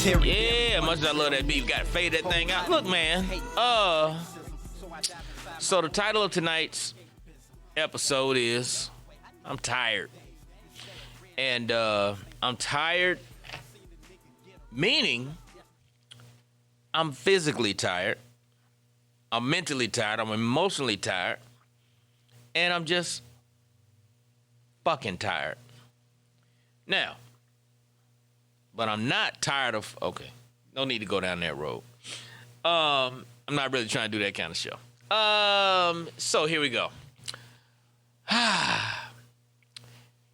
Yeah, much as I love that beat, gotta fade that thing out. Look, man. So the title of tonight's episode is I'm tired. And I'm tired, meaning I'm physically tired, I'm mentally tired, I'm emotionally tired, and I'm just fucking tired. Now, but I'm not tired of, okay, no need to go down that road. I'm not really trying to do that kind of show. So here we go.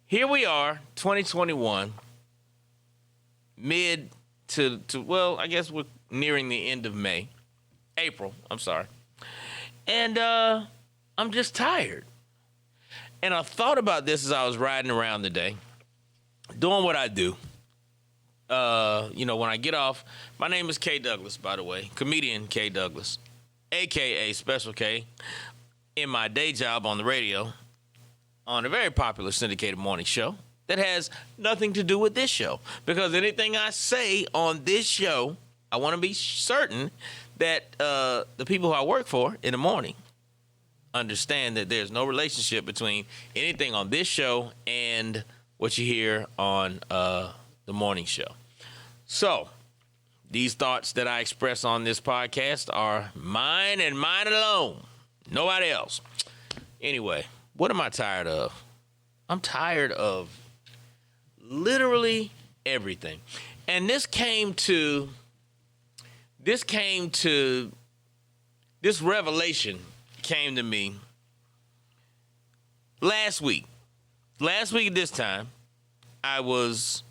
Here we are, 2021, mid to well, I guess we're nearing the end of May. April, I'm sorry. And I'm just tired. And I thought about this as I was riding around today, doing what I do. When I get off, my name is K. Douglas, by the way, comedian K. Douglas, a.k.a. Special K, in my day job on the radio, on a very popular syndicated morning show that has nothing to do with this show. Because anything I say on this show, I want to be certain that the people who I work for in the morning understand that there's no relationship between anything on this show and what you hear on the morning show. So, these thoughts that I express on this podcast are mine and mine alone. Nobody else. Anyway, what am I tired of? I'm tired of literally everything. And this revelation came to me last week. Last week at this time, I was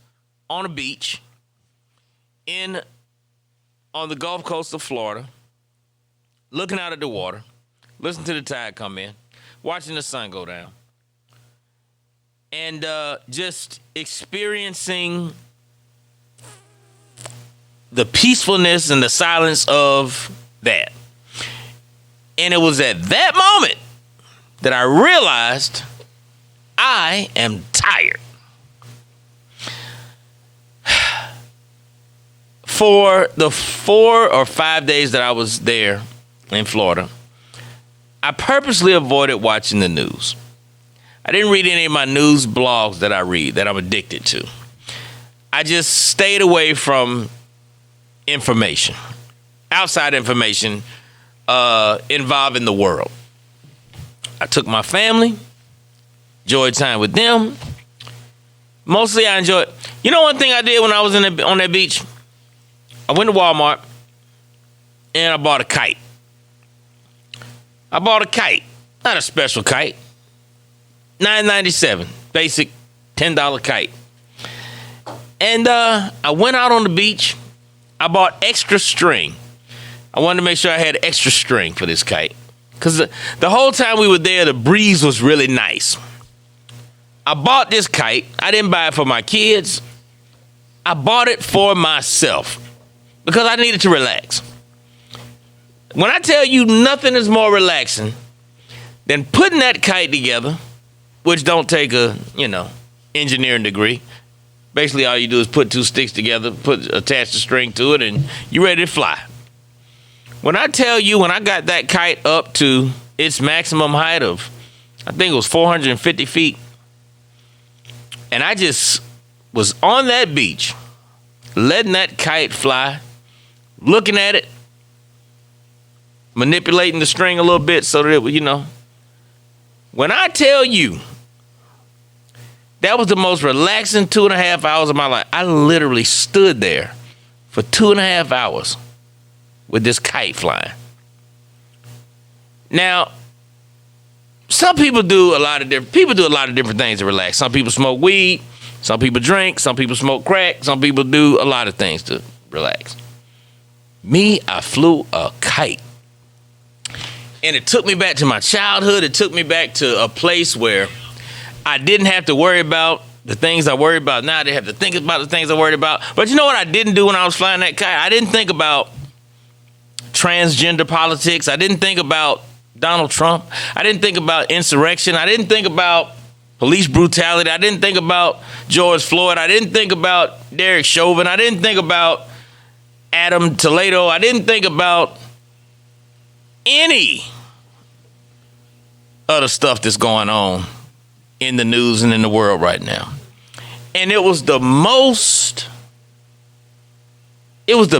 on a beach on the Gulf Coast of Florida, looking out at the water, listening to the tide come in, watching the sun go down, and just experiencing the peacefulness and the silence of that. And it was at that moment that I realized I am tired. For the 4 or 5 days that I was there in Florida, I purposely avoided watching the news. I didn't read any of my news blogs that I read, that I'm addicted to. I just stayed away from information, outside information involving the world. I took my family, enjoyed time with them. Mostly I enjoyed. You know one thing I did when I was on that beach? I went to Walmart and I bought a kite. I bought a kite, not a special kite. $9.97, basic $10 kite. And I went out on the beach. I bought extra string. I wanted to make sure I had extra string for this kite. Because the whole time we were there, the breeze was really nice. I bought this kite. I didn't buy it for my kids. I bought it for myself because I needed to relax. When I tell you nothing is more relaxing than putting that kite together, which don't take a, engineering degree. Basically, all you do is put two sticks together, attach the string to it, and you're ready to fly. When I tell you, when I got that kite up to its maximum height of, I think it was 450 feet, and I just was on that beach, letting that kite fly, looking at it, manipulating the string a little bit so that it would, When I tell you, that was the most relaxing 2.5 hours of my life. I literally stood there for 2.5 hours with this kite flying. Now, some people do a lot of different things to relax. Some people smoke weed, some people drink, some people smoke crack, some people do a lot of things to relax. Me, I flew a kite. And it took me back to my childhood. It took me back to a place where I didn't have to worry about the things I worry about now. I didn't have to think about the things I worried about. But you know what I didn't do when I was flying that kite? I didn't think about transgender politics. I didn't think about Donald Trump. I didn't think about insurrection. I didn't think about police brutality. I didn't think about George Floyd. I didn't think about Derek Chauvin. I didn't think about Adam Toledo. I didn't think about any other stuff that's going on in the news and in the world right now. And it was the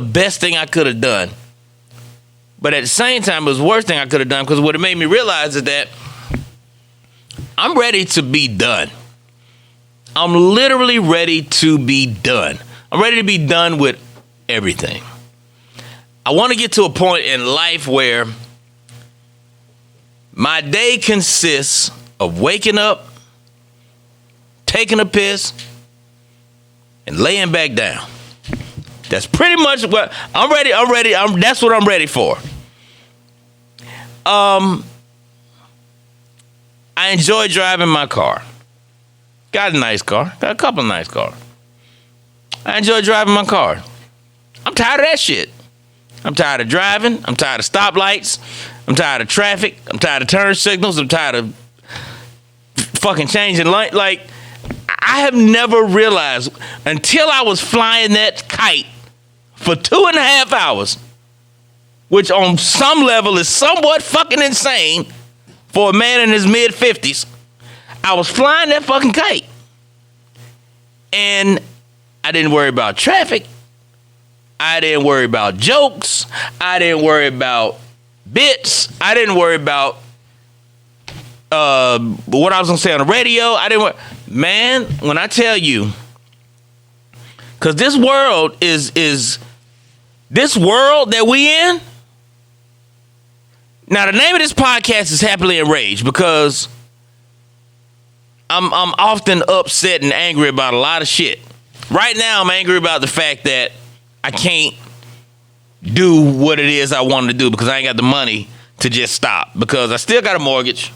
best thing I could have done. But at the same time, it was the worst thing I could have done, because what it made me realize is that I'm ready to be done. I'm literally ready to be done. I'm ready to be done with everything. I want to get to a point in life where my day consists of waking up, taking a piss, and laying back down. That's pretty much what I'm ready. That's what I'm ready for. I enjoy driving my car. Got a nice car. Got a couple of nice cars. I enjoy driving my car. I'm tired of that shit. I'm tired of driving. I'm tired of stoplights. I'm tired of traffic. I'm tired of turn signals. I'm tired of fucking changing light. Like, I have never realized until I was flying that kite for 2.5 hours, which on some level is somewhat fucking insane for a man in his mid-50s. I was flying that fucking kite. And I didn't worry about traffic. I didn't worry about jokes. I didn't worry about bits. I didn't worry about what I was going to say on the radio. Man, when I tell you, because this world is this world that we in. Now, the name of this podcast is Happily Enraged, because I'm often upset and angry about a lot of shit. Right now, I'm angry about the fact that I can't do what it is I wanted to do because I ain't got the money to just stop, because I still got a mortgage,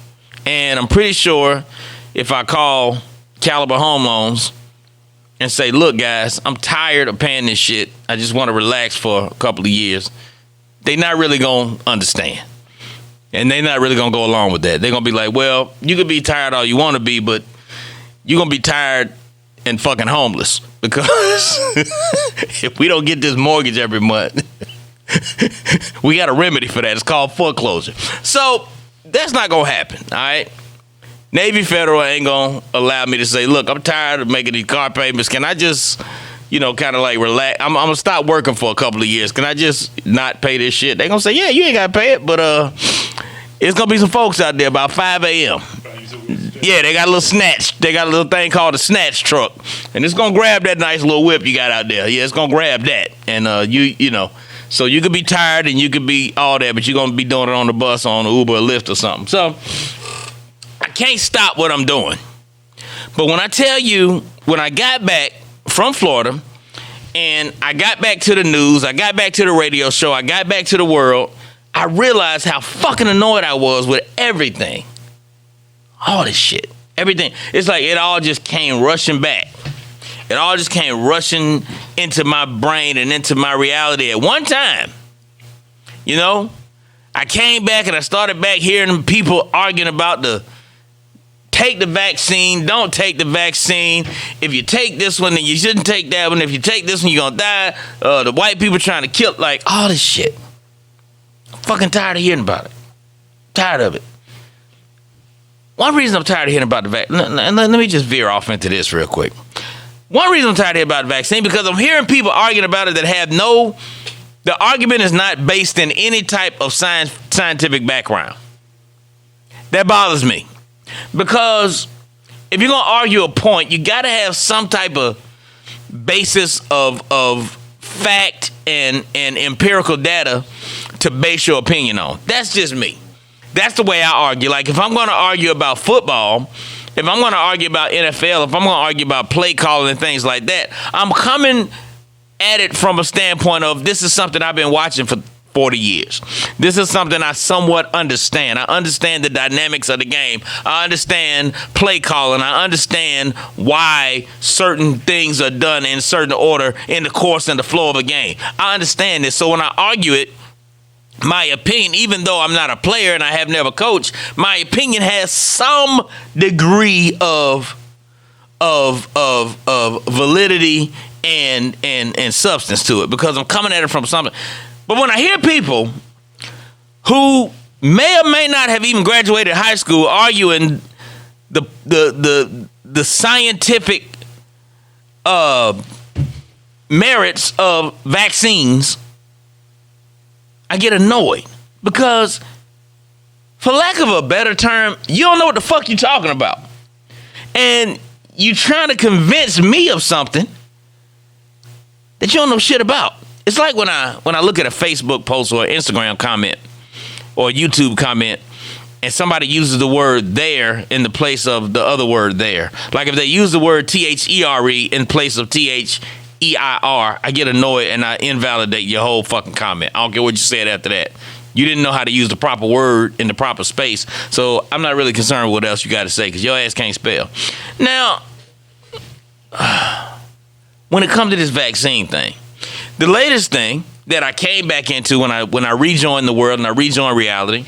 and I'm pretty sure if I call Caliber Home Loans and say, look, guys, I'm tired of paying this shit, I just want to relax for a couple of years, they not really going to understand. And they not really going to go along with that. They're going to be like, well, you could be tired all you want to be, but you're going to be tired and fucking homeless, because if we don't get this mortgage every month, we got a remedy for that. It's called foreclosure. So that's not going to happen, all right? Navy Federal ain't going to allow me to say, look, I'm tired of making these car payments. Can I just, kind of like relax? I'm going to stop working for a couple of years. Can I just not pay this shit? They're going to say, yeah, you ain't got to pay it, but it's going to be some folks out there about 5 a.m. Yeah, they got a little snatch. They got a little thing called a snatch truck. And it's going to grab that nice little whip you got out there. Yeah, it's going to grab that. And, so you could be tired and you could be all that, but you're going to be doing it on the bus, on the Uber or Lyft or something. So I can't stop what I'm doing. But when I tell you, when I got back from Florida and I got back to the news, I got back to the radio show, I got back to the world, I realized how fucking annoyed I was with everything. All this shit. Everything. It's like it all just came rushing back. It all just came rushing into my brain and into my reality at one time. I came back and I started back hearing people arguing about take the vaccine, don't take the vaccine. If you take this one, then you shouldn't take that one. If you take this one, you're going to die. The white people trying to kill, like all this shit. I'm fucking tired of hearing about it. Tired of it. One reason I'm tired of hearing about the vaccine, let me just veer off into this real quick. One reason I'm tired of hearing about the vaccine, because I'm hearing people arguing about it that have the argument is not based in any type of scientific background. That bothers me. Because if you're going to argue a point, you got to have some type of basis of fact and empirical data to base your opinion on. That's just me. That's the way I argue. Like, if I'm going to argue about football, if I'm going to argue about NFL, if I'm going to argue about play calling and things like that, I'm coming at it from a standpoint of, this is something I've been watching for 40 years. This is something I somewhat understand. I understand the dynamics of the game. I understand play calling. I understand why certain things are done in certain order in the course and the flow of a game. I understand this. So when I argue it, my opinion, even though I'm not a player and I have never coached, my opinion has some degree of validity and substance to it because I'm coming at it from something. But when I hear people who may or may not have even graduated high school arguing the scientific merits of vaccines, I get annoyed because, for lack of a better term, you don't know what the fuck you're talking about. And you trying to convince me of something that you don't know shit about. It's like when I look at a Facebook post or an Instagram comment or a YouTube comment and somebody uses the word there in the place of the other word there. Like if they use the word THERE in place of THEIR, I get annoyed and I invalidate your whole fucking comment. I don't care what you said after that. You didn't know how to use the proper word in the proper space. So I'm not really concerned with what else you got to say because your ass can't spell. Now, when it comes to this vaccine thing, the latest thing that I came back into when I rejoined the world and I rejoined reality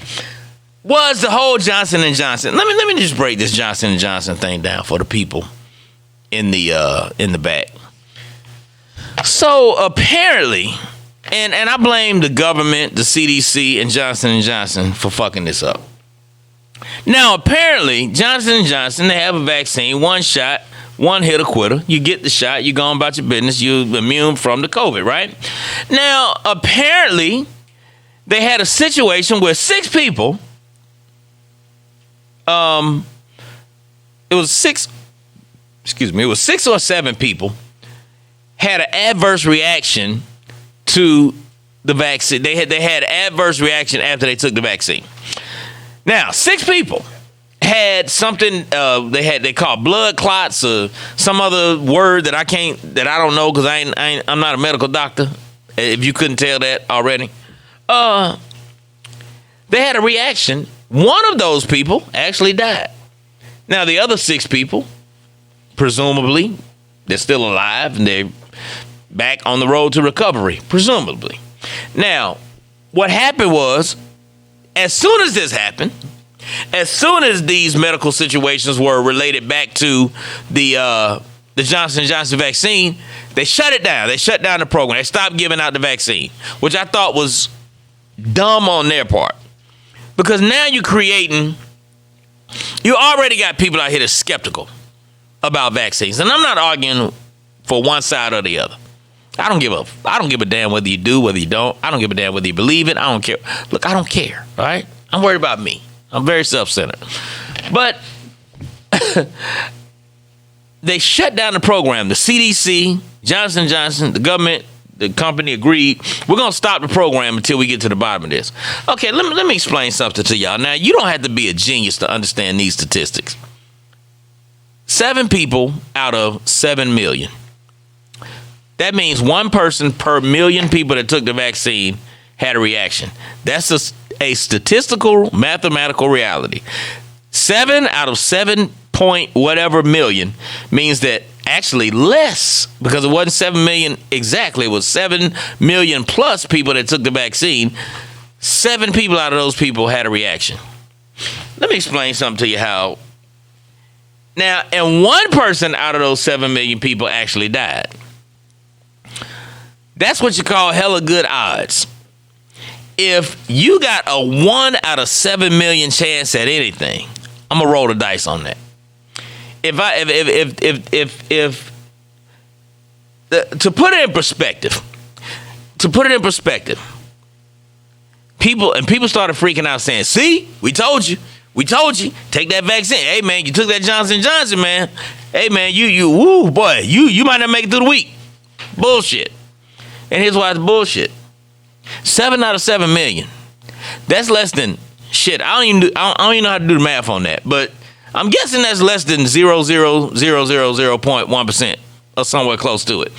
was the whole Johnson & Johnson. Let me just break this Johnson & Johnson thing down for the people in the back. So apparently, and I blame the government, the CDC, and Johnson & Johnson for fucking this up. Now, apparently, Johnson & Johnson, they have a vaccine, one shot, one hit or quitter. You get the shot, you go on about your business, you're immune from the COVID, right? Now, apparently, they had a situation where 6 people, it was 6 or 7 people had an adverse reaction to the vaccine. They had adverse reaction after they took the vaccine. Now, 6 people had something they call blood clots or some other word that I don't know because I'm not a medical doctor. If you couldn't tell that already, they had a reaction. One of those people actually died. Now the other 6 people, presumably, they're still alive and they're back on the road to recovery, presumably. Now, what happened was, as soon as this happened, as soon as these medical situations were related back to the Johnson & Johnson vaccine, they shut it down. They shut down the program. They stopped giving out the vaccine, which I thought was dumb on their part. Because now you already got people out here that's skeptical about vaccines. And I'm not arguing for one side or the other. I don't give a damn whether you do, whether you don't. I don't give a damn whether you believe it. I don't care. Look, I don't care, all right? I'm worried about me. I'm very self-centered. But they shut down the program. The CDC, Johnson & Johnson, the government, the company agreed, we're going to stop the program until we get to the bottom of this. Okay, let me explain something to y'all. Now, you don't have to be a genius to understand these statistics. 7 people out of 7 million. That means 1 person per million people that took the vaccine had a reaction. That's a statistical, mathematical reality. 7 out of 7 point whatever million means that actually less, because it wasn't 7 million exactly, it was 7 million plus people that took the vaccine. 7 people out of those people had a reaction. Let me explain something to you how. Now, and 1 person out of those 7 million people actually died. That's what you call hella good odds. If you got a 1 out of 7 million chance at anything, I'm gonna roll the dice on that. To put it in perspective, people started freaking out saying, "See, we told you, take that vaccine. Hey man, you took that Johnson & Johnson, man. Hey man, you might not make it through the week. Bullshit." And here's why it's bullshit. 7 out of 7 million. That's less than shit. I don't even know how to do the math on that, but I'm guessing that's less than 0.000.1% or somewhere close to it.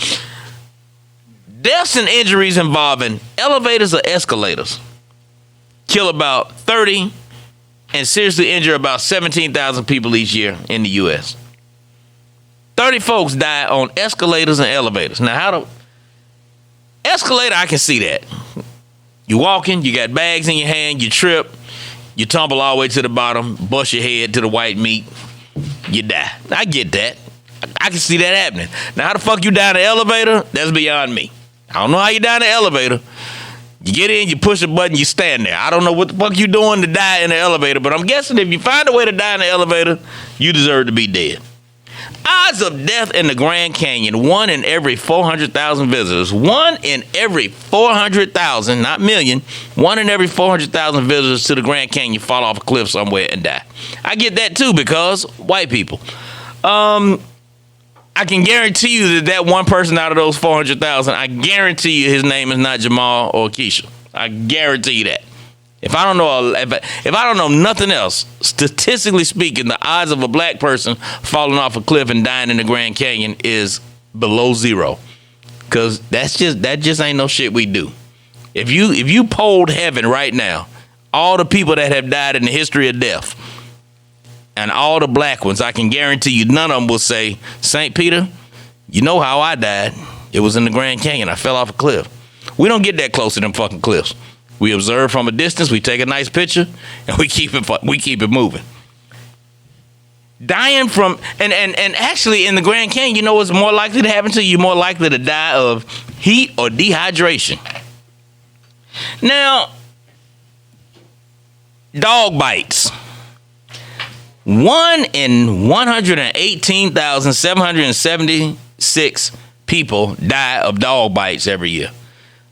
Deaths and injuries involving elevators or escalators kill about 30 and seriously injure about 17,000 people each year in the U.S. 30 folks die on escalators and elevators. Now, escalator, I can see that. You walking, you got bags in your hand, you trip, you tumble all the way to the bottom, bust your head to the white meat, you die. I get that. I can see that happening. Now, how the fuck you die in the elevator? That's beyond me. I don't know how you die in the elevator. You get in, you push a button, you stand there. I don't know what the fuck you doing to die in the elevator, but I'm guessing if you find a way to die in the elevator, you deserve to be dead. Odds of death in the Grand Canyon, 1 in every 400,000 visitors. 1 in every 400,000, not million, 1 in every 400,000 visitors to the Grand Canyon fall off a cliff somewhere and die. I get that too because white people. I can guarantee you that one person out of those 400,000, I guarantee you his name is not Jamal or Keisha. I guarantee you that. If I don't know nothing else, statistically speaking, the odds of a black person falling off a cliff and dying in the Grand Canyon is below zero. Cause that just ain't no shit we do. If you polled heaven right now, all the people that have died in the history of death, and all the black ones, I can guarantee you none of them will say, St. Peter, you know how I died. It was in the Grand Canyon. I fell off a cliff. We don't get that close to them fucking cliffs. We observe from a distance, we take a nice picture, and we keep it moving. Dying from, and actually in the Grand Canyon, you know what's more likely to happen to you? You're more likely to die of heat or dehydration. Now, dog bites. 1 in 118,776 people die of dog bites every year.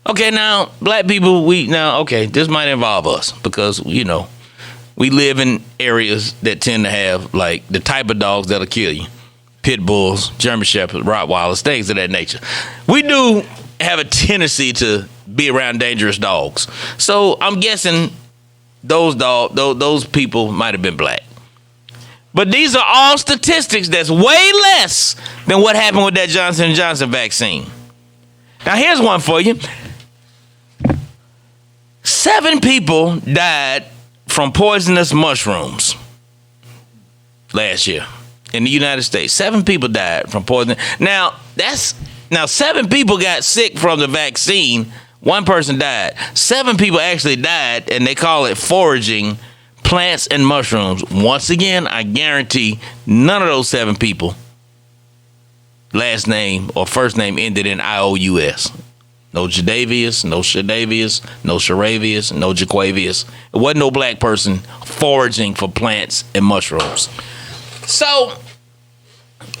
Okay, now, black people, this might involve us because, we live in areas that tend to have, like, the type of dogs that'll kill you. Pit bulls, German shepherds, Rottweilers, things of that nature. We do have a tendency to be around dangerous dogs. So I'm guessing those people might have been black. But these are all statistics that's way less than what happened with that Johnson & Johnson vaccine. Now, here's one for you. 7 people died from poisonous mushrooms last year in the United States. 7 people died from poison. Now 7 people got sick from the vaccine. 1 person died. 7 people actually died, and they call it foraging plants and mushrooms. Once again, I guarantee none of those 7 people last name or first name ended in IOUS. No Jadavius, no Shadavius, no Sharavius, no Jaquavius. It wasn't no black person foraging for plants and mushrooms. So,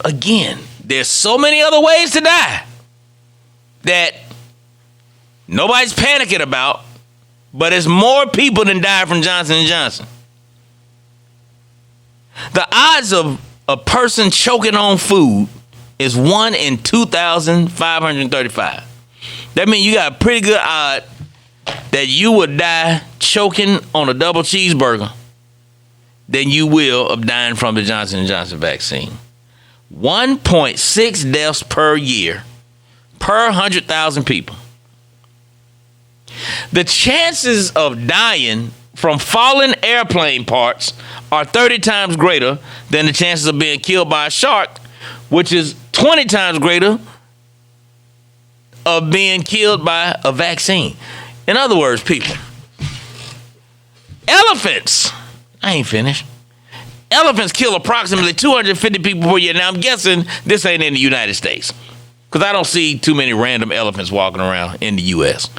again, there's so many other ways to die that nobody's panicking about, but it's more people than died from Johnson & Johnson. The odds of a person choking on food is 1 in 2,535. That means you got a pretty good odd that you would die choking on a double cheeseburger than you will of dying from the Johnson & Johnson vaccine. 1.6 deaths per year per 100,000 people. The chances of dying from falling airplane parts are 30 times greater than the chances of being killed by a shark, which is 20 times greater of being killed by a vaccine. In other words, people, elephants, I ain't finished. Elephants kill approximately 250 people per year. Now, I'm guessing this ain't in the United States because I don't see too many random elephants walking around in the U.S.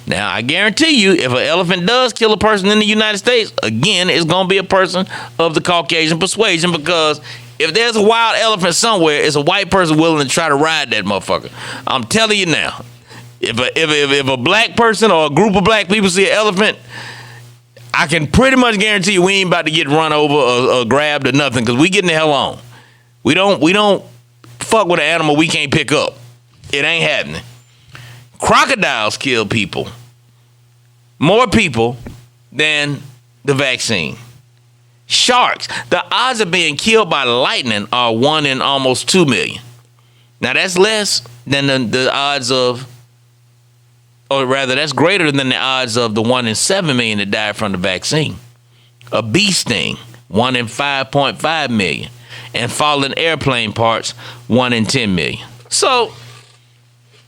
Now, I guarantee you, if an elephant does kill a person in the United States, again, it's going to be a person of the Caucasian persuasion, because if there's a wild elephant somewhere, it's a white person willing to try to ride that motherfucker. I'm telling you now, if a black person or a group of black people see an elephant, I can pretty much guarantee you we ain't about to get run over or grabbed or nothing, because we getting the hell on. We don't fuck with an animal we can't pick up. It ain't happening. Crocodiles kill people. More people than the vaccine. Sharks, the odds of being killed by lightning are 1 in almost 2 million. Now that's less than the odds of, or rather that's greater than the odds of the 1 in 7 million that died from the vaccine. A bee sting, 1 in 5.5 million. And falling airplane parts, 1 in 10 million. So,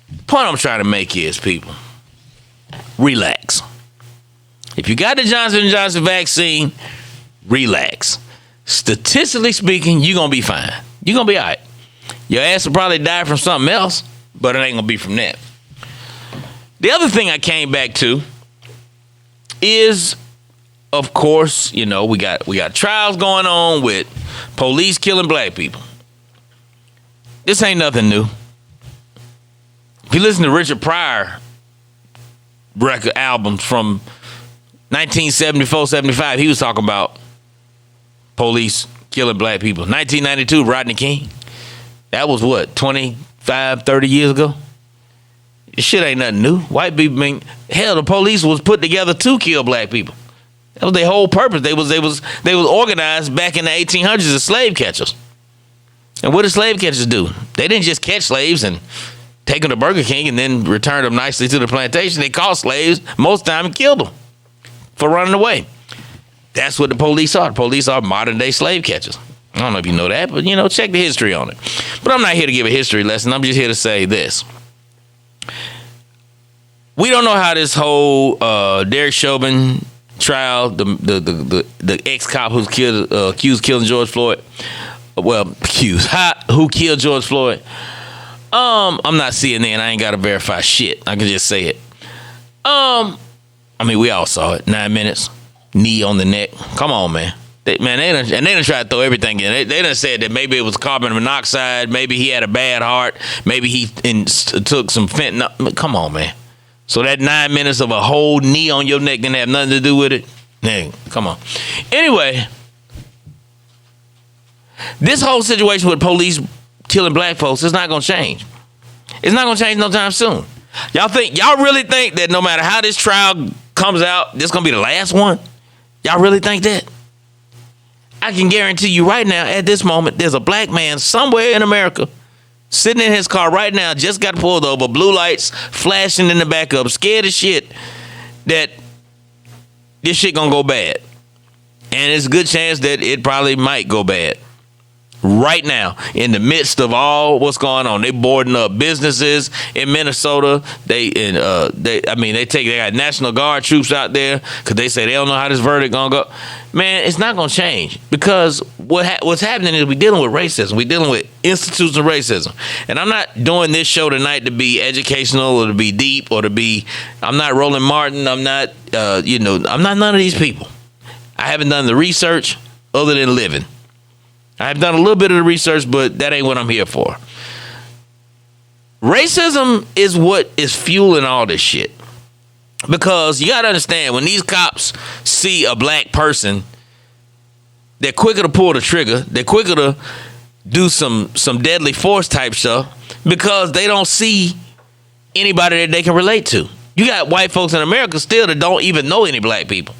the point I'm trying to make is, people, relax. If you got the Johnson & Johnson vaccine, relax. Statistically speaking, you're going to be fine. You're going to be all right. Your ass will probably die from something else, but it ain't gonna be from that. The other thing I came back to is, of course, we got trials going on with police killing black people. This ain't nothing new. If you listen to Richard Pryor record albums from 1974, 75, he was talking about police killing black people. 1992, Rodney King. That was what, 25, 30 years ago? This shit ain't nothing new. White people, hell, the police was put together to kill black people. That was their whole purpose. They was organized back in the 1800s as slave catchers. And what did slave catchers do? They didn't just catch slaves and take them to Burger King and then return them nicely to the plantation. They caught slaves most of the time and killed them for running away. That's what the police are. The police are modern day slave catchers. I don't know if you know that, but check the history on it. But I'm not here to give a history lesson. I'm just here to say this. We don't know how this whole Derek Chauvin trial, the ex-cop who's accused of killing George Floyd. Well, who killed George Floyd? I'm not CNN. I ain't got to verify shit. I can just say it. We all saw it. 9 minutes, knee on the neck. Come on, man. They done tried to throw everything in. They done said that maybe it was carbon monoxide. Maybe he had a bad heart. Maybe he took some fentanyl. Come on, man. So that 9 minutes of a whole knee on your neck didn't have nothing to do with it? Dang, come on. Anyway, this whole situation with police killing black folks is not going to change. It's not going to change no time soon. Y'all really think that no matter how this trial comes out, this going to be the last one? Y'all really think that? I can guarantee you right now, at this moment, there's a black man somewhere in America sitting in his car right now, just got pulled over, blue lights flashing in the back up, scared as shit that this shit gonna go bad. And it's a good chance that it probably might go bad. Right now, in the midst of all what's going on, they boarding up businesses in Minnesota. They got National Guard troops out there because they say they don't know how this verdict gonna go. Man, it's not gonna change because what's happening is we're dealing with racism. We're dealing with institutional racism. And I'm not doing this show tonight to be educational or to be deep or to be. I'm not Roland Martin. I'm not. I'm not none of these people. I haven't done the research other than living. I've done a little bit of the research, but that ain't what I'm here for. Racism is what is fueling all this shit. Because you got to understand, when these cops see a black person, they're quicker to pull the trigger. They're quicker to do some deadly force type stuff because they don't see anybody that they can relate to. You got white folks in America still that don't even know any black people.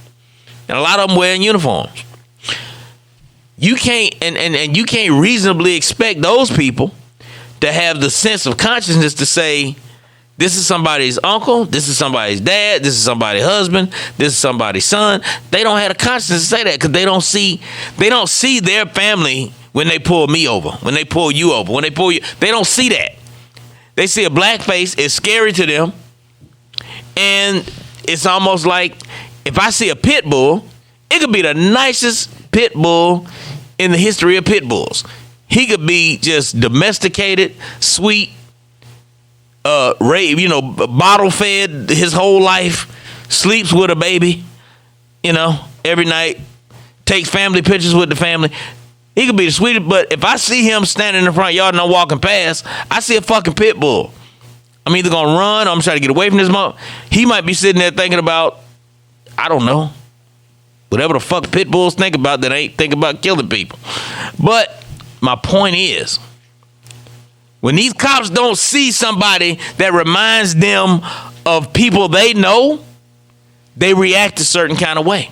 And a lot of them wearing uniforms. You can't and you can't reasonably expect those people to have the sense of consciousness to say, this is somebody's uncle, this is somebody's dad, this is somebody's husband, this is somebody's son. They don't have the consciousness to say that because they don't see their family when they pull me over, when they pull you over, when they pull you. They don't see that. They see a black face, it's scary to them. And it's almost like if I see a pit bull, it could be the nicest pit bull in the history of pit bulls. He could be just domesticated, sweet, bottle fed his whole life, sleeps with a baby, every night, takes family pictures with the family. He could be the sweetest, but if I see him standing in the front yard and I'm walking past, I see a fucking pit bull. I'm either gonna run or I'm trying to get away from this mother. He might be sitting there thinking about, I don't know, whatever the fuck pit bulls think about that ain't think about killing people. But my point is, when these cops don't see somebody that reminds them of people they know, they react a certain kind of way.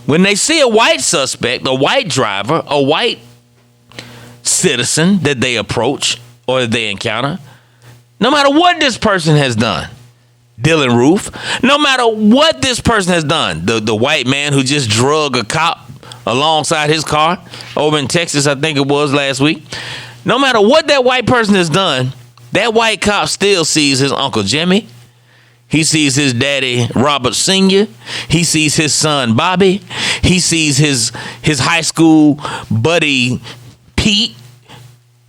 When they see a white suspect, a white driver, a white citizen that they approach or that they encounter, no matter what this person has done, Dylan Roof, no matter what this person has done, the white man who just drug a cop alongside his car over in Texas, I think it was last week, no matter what that white person has done, that white cop still sees his Uncle Jimmy. He sees his daddy, Robert Sr. He sees his son, Bobby. He sees his high school buddy, Pete,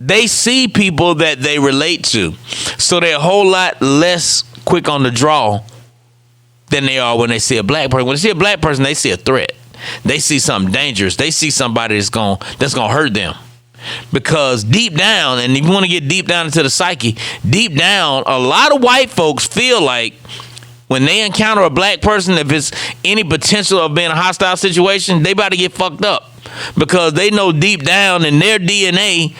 they see people that they relate to. So they're a whole lot less quick on the draw than they are when they see a black person. When they see a black person, they see a threat. They see something dangerous. They see somebody that's gonna hurt them. Because deep down, and if you want to get deep down into the psyche, deep down, a lot of white folks feel like when they encounter a black person, if it's any potential of being a hostile situation, they about to get fucked up. Because they know deep down in their DNA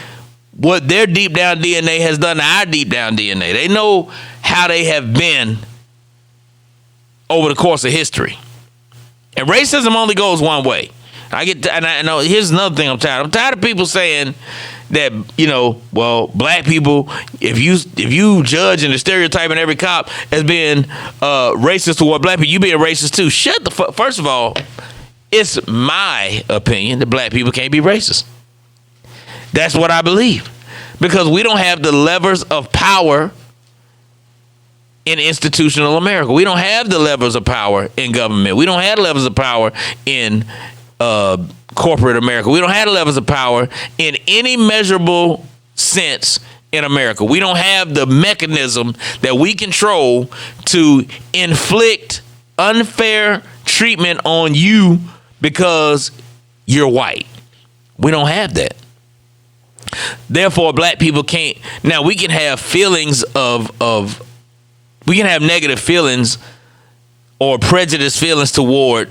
what their deep down DNA has done to our deep down DNA. They know how they have been over the course of history. And racism only goes one way. I know. Here's another thing I'm tired of. I'm tired of people saying that, well, black people, if you judge and stereotyping every cop as being racist toward black people, you being racist too. Shut the fuck. First of all, it's my opinion that black people can't be racist. That's what I believe. Because we don't have the levers of power in institutional America. We don't have the levers of power in government. We don't have the levers of power in corporate America. We don't have the levels of power in any measurable sense in America. We don't have the mechanism that we control to inflict unfair treatment on you because you're white. We don't have that. Therefore, black people can't. Now, we can have feelings we can have negative feelings or prejudiced feelings toward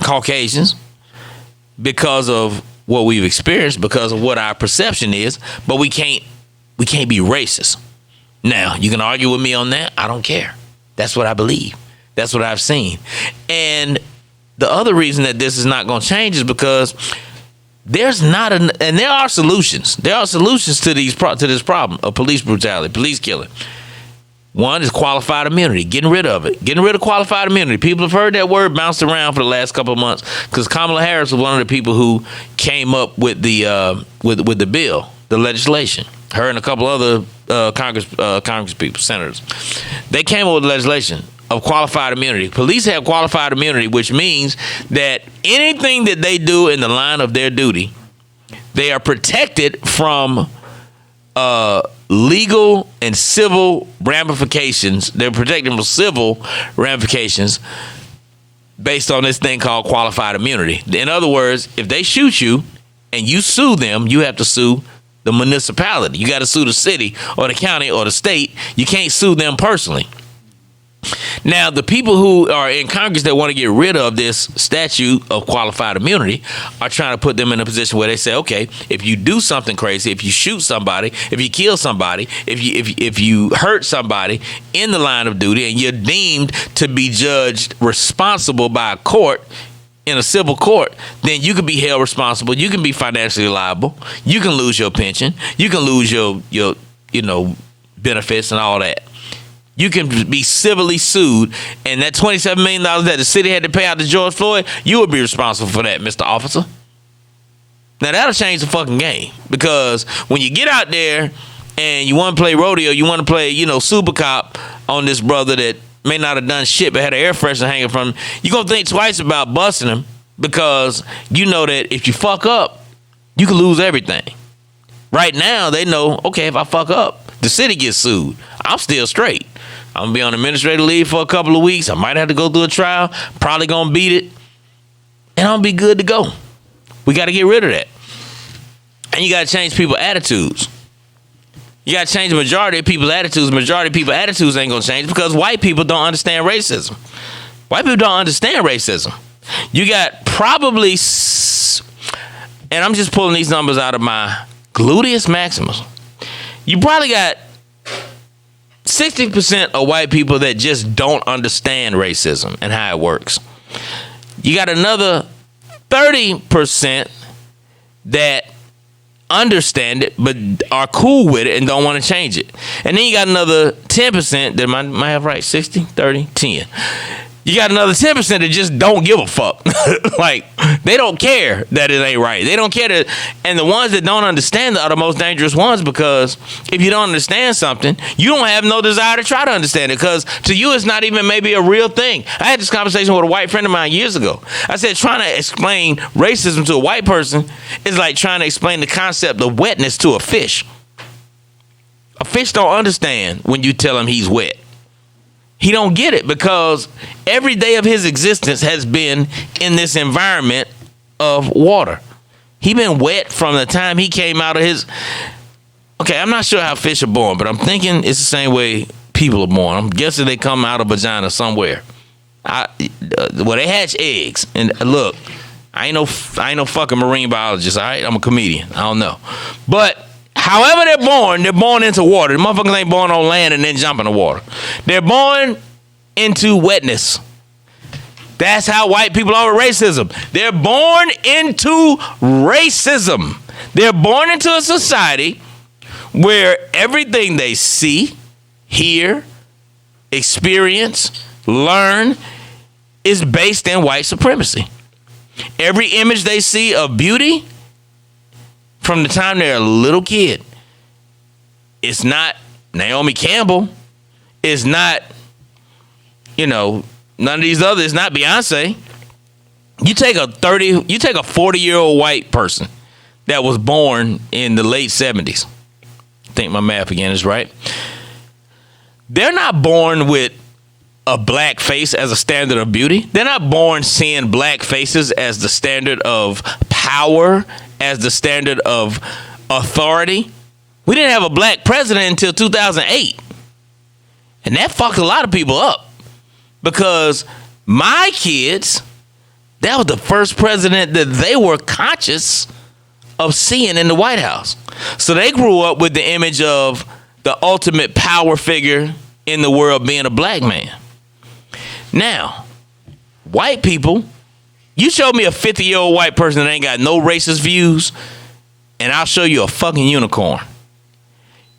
Caucasians because of what we've experienced, because of what our perception is, but we can't be racist. Now, you can argue with me on that. I don't care. That's what I believe. That's what I've seen. And the other reason that this is not going to change is because there are solutions. There are solutions to this problem of police brutality, police killing. One is qualified immunity, getting rid of it, getting rid of qualified immunity. People have heard that word bounced around for the last couple of months because Kamala Harris was one of the people who came up with the with the bill, the legislation. Her and a couple other Congress people, senators, they came up with legislation of qualified immunity. Police have qualified immunity, which means that anything that they do in the line of their duty, they are protected from legal and civil ramifications. They're protected from civil ramifications based on this thing called qualified immunity. In other words, if they shoot you and you sue them, you have to sue the municipality. You got to sue the city or the county or the state. You can't sue them personally. Now, the people who are in Congress that want to get rid of this statute of qualified immunity are trying to put them in a position where they say, okay, if you do something crazy, if you shoot somebody, if you kill somebody, if you hurt somebody in the line of duty and you're deemed to be judged responsible by a court, in a civil court, then you can be held responsible. You can be financially liable. You can lose your pension. You can lose your benefits and all that. You can be civilly sued, and that $27 million that the city had to pay out to George Floyd, you would be responsible for that, Mr. Officer. Now, that'll change the fucking game, because when you get out there and you want to play rodeo, you want to play, super cop on this brother that may not have done shit but had an air freshener hanging from him, you're going to think twice about busting him, because you know that if you fuck up, you can lose everything. Right now, they know, okay, if I fuck up, the city gets sued. I'm still straight. I'm going to be on administrative leave for a couple of weeks. I might have to go through a trial. Probably going to beat it. And I'll be good to go. We got to get rid of that. And you got to change people's attitudes. You got to change the majority of people's attitudes. The majority of people's attitudes ain't going to change because white people don't understand racism. White people don't understand racism. You got probably, and I'm just pulling these numbers out of my gluteus maximus. You probably got 60% of white people that just don't understand racism and how it works. You got another 30% that understand it but are cool with it and don't want to change it. And then you got another 10% that might have right, 60, 30, 10. You got another 10% that just don't give a fuck. Like, they don't care that it ain't right. They don't care that. And the ones that don't understand are the most dangerous ones, because if you don't understand something, you don't have no desire to try to understand it, because to you, it's not even maybe a real thing. I had this conversation with a white friend of mine years ago. I said, trying to explain racism to a white person is like trying to explain the concept of wetness to a fish. A fish don't understand when you tell him he's wet. He don't get it, because every day of his existence has been in this environment of water. He been wet from the time he came out of his... Okay, I'm not sure how fish are born, but I'm thinking it's the same way people are born. I'm guessing they come out of vagina somewhere. Well, they hatch eggs. And look, I ain't no fucking marine biologist, all right? I'm a comedian. I don't know. But... however they're born into water. The motherfuckers ain't born on land and then jump in the water. They're born into wetness. That's how white people are with racism. They're born into racism. They're born into a society where everything they see, hear, experience, learn is based in white supremacy. Every image they see of beauty, from the time they're a little kid, it's not Naomi Campbell. It's not, none of these others. It's not Beyonce. You take a 40-year-old white person that was born in the late 70s. I think my math again is right. They're not born with a black face as a standard of beauty. They're not born seeing black faces as the standard of power, as the standard of authority. We didn't have a black president until 2008. And that fucked a lot of people up, because my kids, that was the first president that they were conscious of seeing in the White House. So they grew up with the image of the ultimate power figure in the world being a black man. Now, white people, you show me a 50-year-old white person that ain't got no racist views, and I'll show you a fucking unicorn.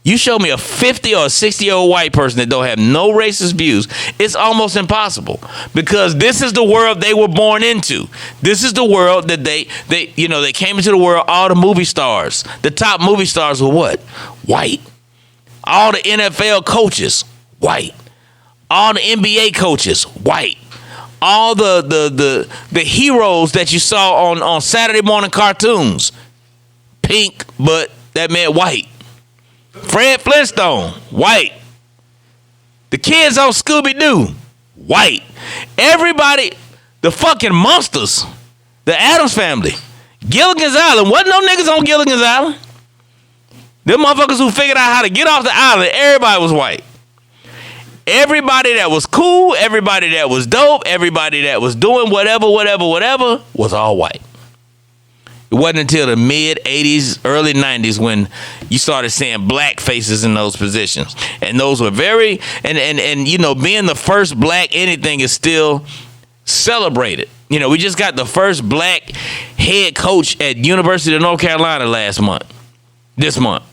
You show me a 50 or a 60-year-old white person that don't have no racist views, it's almost impossible, because this is the world they were born into. This is the world that they came into the world. All the movie stars, the top movie stars were what? White. All the NFL coaches, white. All the NBA coaches, white. All the heroes that you saw on Saturday morning cartoons, pink, but that meant white. Fred Flintstone, white. The kids on Scooby-Doo, white. Everybody, the fucking monsters, the Addams Family, Gilligan's Island. Wasn't no niggas on Gilligan's Island. Them motherfuckers who figured out how to get off the island, everybody was white. Everybody that was cool, everybody that was dope, everybody that was doing whatever, was all white. It wasn't until the mid-'80s, early '90s when you started seeing black faces in those positions. And those were very, and being the first black anything is still celebrated. We just got the first black head coach at University of North Carolina this month.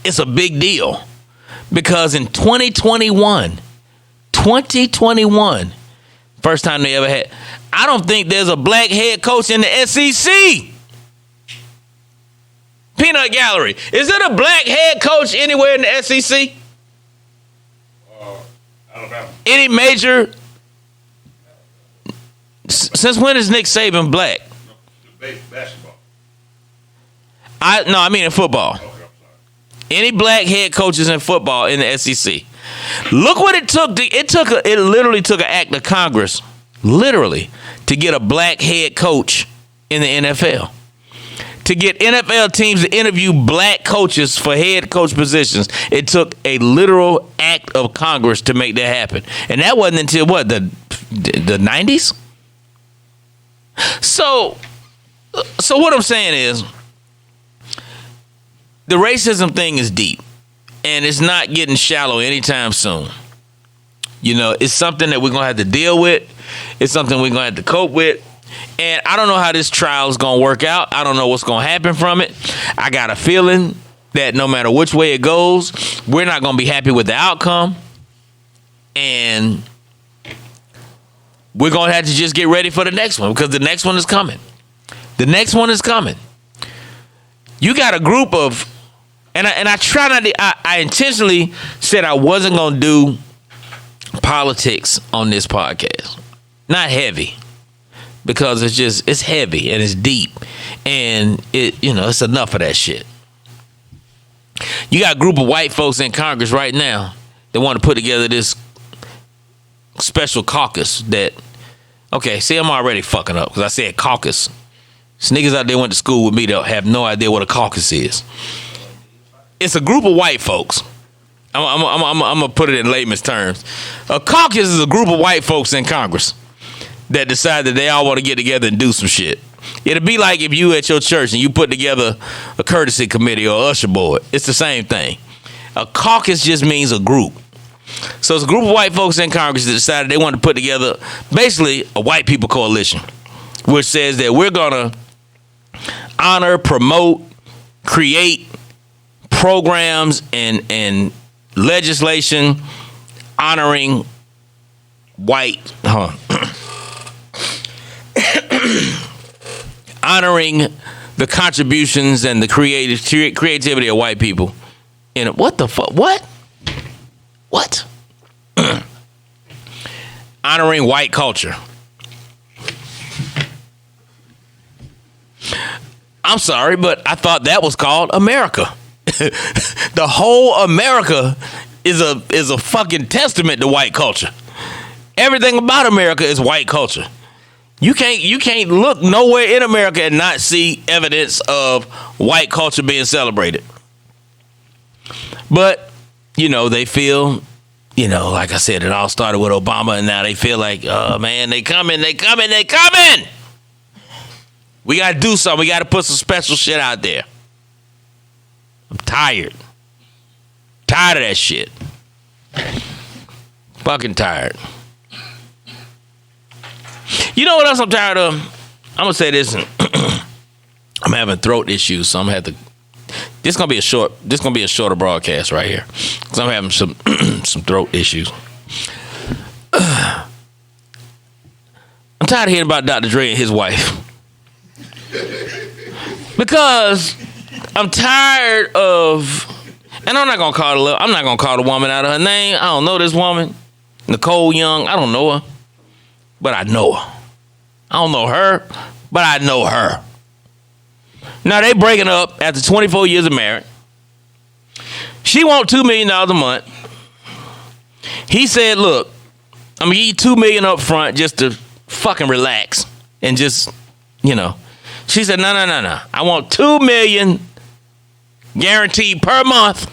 It's a big deal, because in 2021, first time they ever had, I don't think there's a black head coach in the SEC. Peanut Gallery. Is there a black head coach anywhere in the SEC? Alabama. Any major? Since when is Nick Saban black? Basketball. I mean in football. Okay, I'm sorry. Any black head coaches in football in the SEC? Look what it took. It literally took an act of Congress, literally, to get a black head coach in the NFL. To get NFL teams to interview black coaches for head coach positions, it took a literal act of Congress to make that happen. And that wasn't until what, the 90s? So what I'm saying is, the racism thing is deep, and it's not getting shallow anytime soon. It's something that we're going to have to deal with. It's something we're going to have to cope with. And I don't know how this trial is going to work out. I don't know what's going to happen from it. I got a feeling that no matter which way it goes, we're not going to be happy with the outcome. And we're going to have to just get ready for the next one because the next one is coming. The next one is coming. You got a group of, and I try not to, I intentionally said I wasn't going to do politics on this podcast. Not heavy. Because it's heavy and it's deep. And it's enough of that shit. You got a group of white folks in Congress right now that want to put together this special caucus that, okay, see, I'm already fucking up because I said caucus. Niggas out there went to school with me that have no idea what a caucus is. It's a group of white folks. I'm going to put it in layman's terms. A caucus is a group of white folks in Congress that decide that they all want to get together and do some shit. It'd be like if you at your church and you put together a courtesy committee or usher board. It's the same thing. A caucus just means a group. So it's a group of white folks in Congress that decided they want to put together basically a white people coalition, which says that we're going to honor, promote, create programs and legislation honoring white, honoring the contributions and the creativity of white people. And what the fuck? What? Honoring white culture. I'm sorry, but I thought that was called America. The whole America is a fucking testament to white culture. Everything about America is white culture. You can't look nowhere in America and not see evidence of white culture being celebrated. But, they feel, like I said, it all started with Obama, and now they feel like, oh man, they coming. We got to do something. We got to put some special shit out there. I'm tired. Tired of that shit. Fucking tired. You know what else I'm tired of? I'm going to say this. I'm having throat issues, so I'm going to have to. This is going to be a shorter broadcast right here. Because I'm having some throat issues. I'm tired of hearing about Dr. Dre and his wife. Because I'm tired of, and I'm not gonna call the woman out of her name. I don't know this woman, Nicole Young. I don't know her, but I know her. I don't know her, but I know her. Now they breaking up after 24 years of marriage. She want $2 million a month. He said, "Look, I'm gonna give you $2 million up front just to fucking relax and just, She said, no. I want $2 million guaranteed per month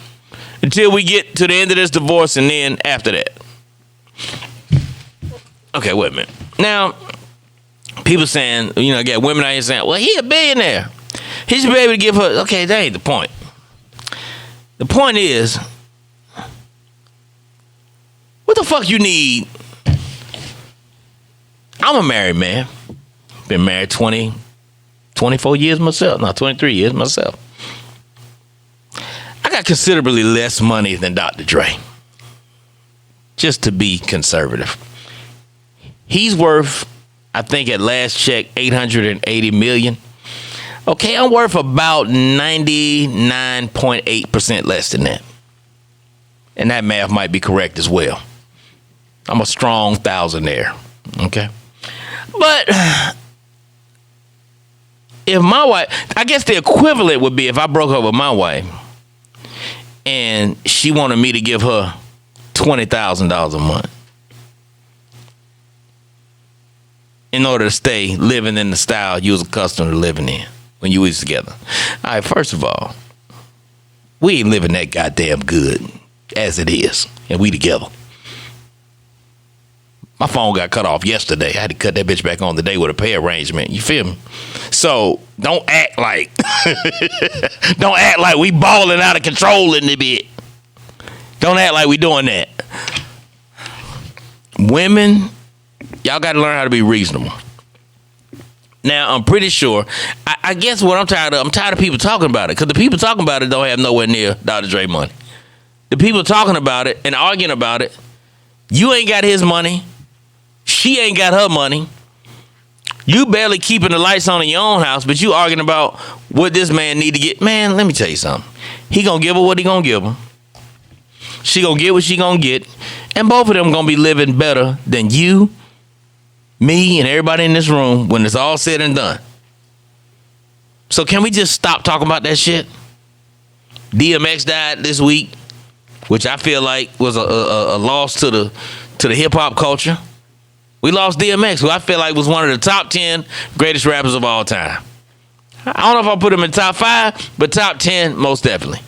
until we get to the end of this divorce, and then after that." Okay, wait a minute. Now, people saying, I got women out here saying, well, he a billionaire. He should be able to give her. Okay, that ain't the point. The point is, what the fuck you need? I'm a married man. Been married 24 years myself. No, 23 years myself. I got considerably less money than Dr. Dre. Just to be conservative. He's worth, I think at last check, $880 million. Okay, I'm worth about 99.8% less than that. And that math might be correct as well. I'm a strong thousandaire. Okay? But if my wife, I guess the equivalent would be if I broke up with my wife and she wanted me to give her $20,000 a month in order to stay living in the style you was accustomed to living in when you was together. All right, first of all, we ain't living that goddamn good as it is, and we together. My phone got cut off yesterday. I had to cut that bitch back on today with a pay arrangement. You feel me? So don't act like we balling out of control in the bit. Don't act like we doing that. Women, y'all got to learn how to be reasonable. Now, I'm pretty sure, I guess what I'm tired of people talking about it, because the people talking about it don't have nowhere near Dr. Dre money. The people talking about it and arguing about it, you ain't got his money. She ain't got her money. You barely keeping the lights on in your own house, but you arguing about what this man need to get. Man, let me tell you something. He gonna give her what he gonna give her. She gonna get what she gonna get. And both of them gonna be living better than you, me, and everybody in this room when it's all said and done. So can we just stop talking about that shit? DMX died this week, which I feel like was a loss to the hip-hop culture. We lost DMX, who I feel like was one of the top 10 greatest rappers of all time. I don't know if I'll put him in top 5, but top 10, most definitely.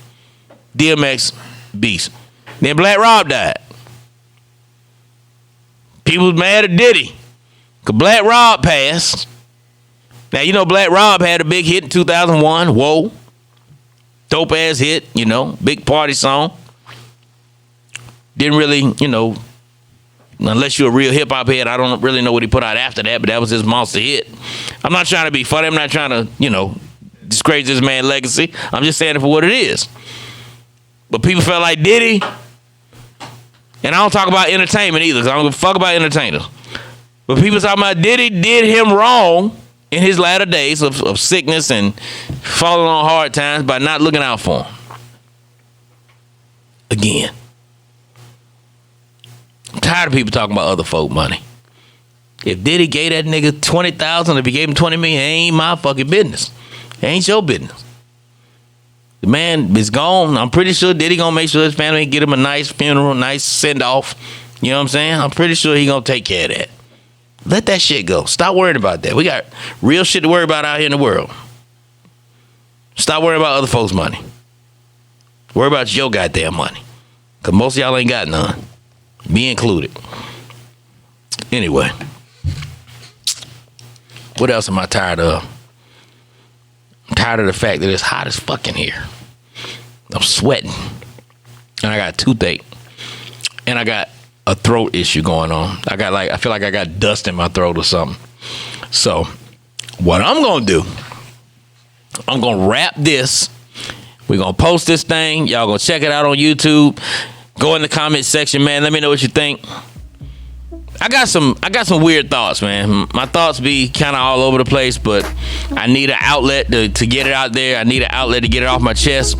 DMX, beast. Then Black Rob died. People was mad at Diddy, because Black Rob passed. Now, you know, Black Rob had a big hit in 2001, Whoa. Dope-ass hit, you know, big party song. Didn't really, you know, unless you're a real hip-hop head, I don't really know what he put out after that, but that was his monster hit. I'm not trying to be funny. I'm not trying to, you know, disgrace this man's legacy. I'm just saying it for what it is. But people felt like Diddy, and I don't talk about entertainment either, because I don't give a fuck about entertainers. But people talking about Diddy did him wrong in his latter days of sickness and falling on hard times by not looking out for him. Again. I'm tired of people talking about other folk money. If Diddy gave that nigga $20,000, if he gave him $20 million, it ain't my fucking business. It ain't your business. The man is gone. I'm pretty sure Diddy gonna make sure his family get him a nice funeral, nice send-off. You know what I'm saying? I'm pretty sure he gonna take care of that. Let that shit go. Stop worrying about that. We got real shit to worry about out here in the world. Stop worrying about other folks' money. Worry about your goddamn money. Because most of y'all ain't got none. Me included. Anyway. What else am I tired of? I'm tired of the fact that it's hot as fuck in here. I'm sweating. And I got a toothache. And I got a throat issue going on. I feel like I got dust in my throat or something. So, what I'm gonna do, I'm gonna wrap this. We're gonna post this thing. Y'all gonna check it out on YouTube. Go in the comment section, man. Let me know what you think. I got some weird thoughts, man. My thoughts be kind of all over the place, but I need an outlet to get it out there. I need an outlet to get it off my chest.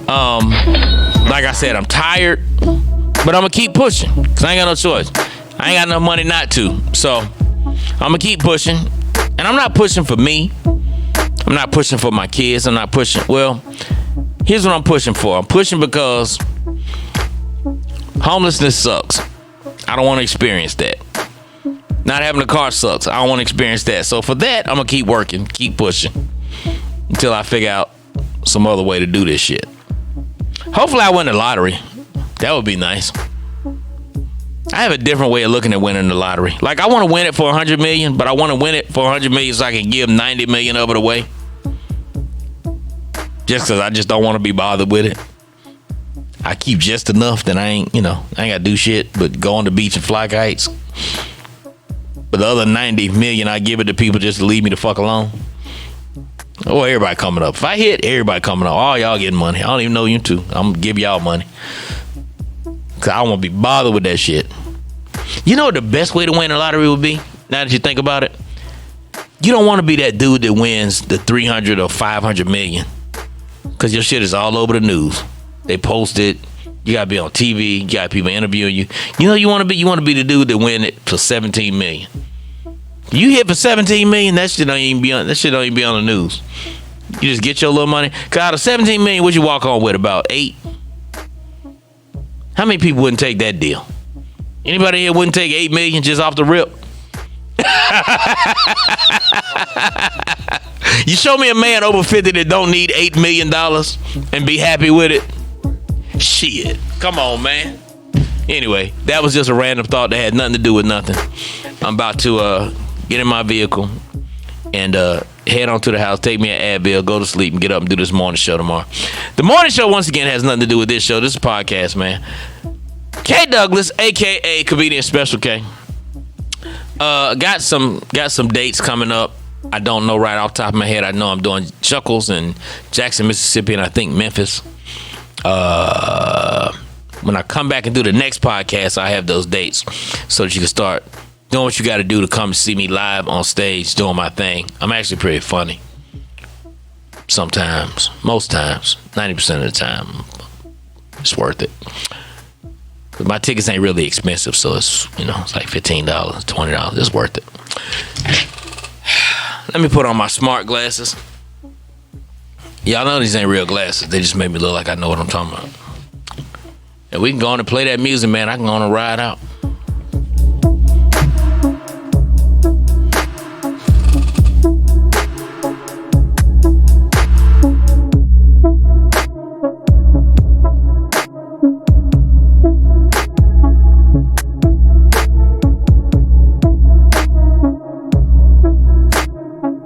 Like I said, I'm tired, but I'm gonna keep pushing because I ain't got no choice. I ain't got enough money not to. So I'm gonna keep pushing. And I'm not pushing for me. I'm not pushing for my kids. I'm not pushing. Well, here's what I'm pushing for. I'm pushing because homelessness sucks. I don't want to experience that. Not having a car sucks. I don't want to experience that. So for that, I'm going to keep working, keep pushing until I figure out some other way to do this shit. Hopefully I win the lottery. That would be nice. I have a different way of looking at winning the lottery. Like, I want to win it for $100 million, but I want to win it for $100 million so I can give $90 million of it away. Just because I just don't want to be bothered with it. I keep just enough that I ain't got to do shit but go on the beach and fly kites. But the other 90 million, I give it to people just to leave me the fuck alone. Oh, everybody coming up. If I hit, everybody coming up. All y'all getting money. I don't even know you two. I'm going to give y'all money. Because I don't want to be bothered with that shit. You know what the best way to win the lottery would be? Now that you think about it. You don't want to be that dude that wins the 300 or 500 million. Because your shit is all over the news. They post it. You gotta be on TV. You got people interviewing you. You know you want to be. You want to be the dude that win it for 17 million. You hit for 17 million. That shit don't even be on. That shit don't even be on the news. You just get your little money. Cause out of 17 million, what you walk on with? About 8. How many people wouldn't take that deal? Anybody here wouldn't take 8 million just off the rip? You show me a man over 50 that don't need $8 million and be happy with it. Shit. Come on, man. Anyway, that was just a random thought that had nothing to do with nothing. I'm about to get in my vehicle and head on to the house, take me an Advil, go to sleep, and get up and do this morning show tomorrow. The morning show, once again, has nothing to do with this show. This is a podcast, man. K Douglas, a.k.a. Comedian Special K. Got some dates coming up. I don't know right off the top of my head. I know I'm doing Chuckles in Jackson, Mississippi, and I think Memphis. When I come back and do the next podcast, I have those dates so that you can start doing what you got to do to come see me live on stage doing my thing. I'm actually pretty funny. Sometimes, most times, 90% of the time, it's worth it. But my tickets ain't really expensive, so it's, it's like $15, $20. It's worth it. Let me put on my smart glasses. Y'all know these ain't real glasses. They just make me look like I know what I'm talking about. And we can go on and play that music, man. I can go on and ride out.